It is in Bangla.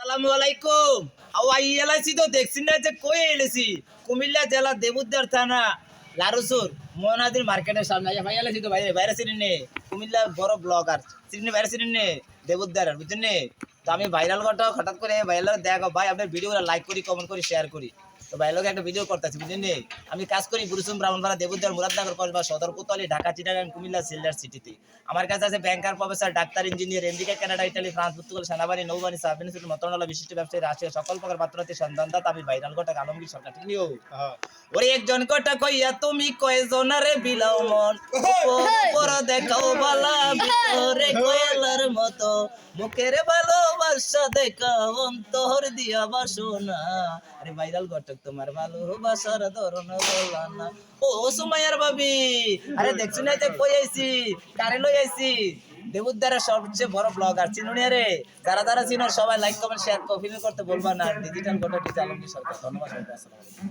আসসালামু আলাইকুম। আই এলাইছি তো দেখছি না যে কই এলেছি কুমিল্লা জেলা দেবুদ্দার থানা লারুসুর মোহনাদির মার্কেটের সামনে ভাই এলাইছি তো ভাই বাইরে চিনি নে কুমিল্লা বড় ব্লগার চিনি বাইরে চিনি নে দেবুদ্দার বুঝছেন নে তো আমি ভাইরাল ঘটা হঠাৎ করে ভাইরাল দেখো ভাই আপনার ভিডিওগুলো লাইক করি কমেন্ট করি শেয়ার করি তো ভাইলোকে একটা ভিডিও করতেছি বুঝলেন নে আমি কাজ করি বুরুসুম ব্রাহ্মণপাড়া দেবুদ্দার মুরাদনগর কসবা সদর কোতোয়ালি ঢাকা চিটাগাং কুমিল্লা সিলদার সিটিতে আমার কাছে আছে banker professor doctor engineer America Canada Italy France Portugal সেনাবাহিনী নৌবাহিনী সাবমেরিন মন্ত্রণালয় বিশিষ্ট ব্যবসায়ী রাশিয়া সকল প্রকার পাত্রতে সন্ধানদাতা আমি ভাইরাল ঘটা আলমগীর সরকার ঠিক নিও ওরে একজন কটা কইয়া তুমি কয়জনারে বিলাও মন উপর দেখাও বালা ভিতরে কোয়েলার মতো মুখের ভালোবাসা দেখাও অন্তর দিয়া বাসনা আরে ভাইরাল ঘটক তোমার ভালোবাসার ধরন বলা না ও সুমাইয়ার ভাবি আরে দেখছো না কই আইছি কারে লই আইছি দেবুদ্দারের সবচেয়ে বড় ব্লগার চিনুনি রে যারা যারা চিনো সবাই লাইক কমেন্ট শেয়ার কমেন্ট করতে বলবা না ডিজিটাল ঘটক আলমগীর সরকার ধন্যবাদ সবাইকে আসসালামু আলাইকুম।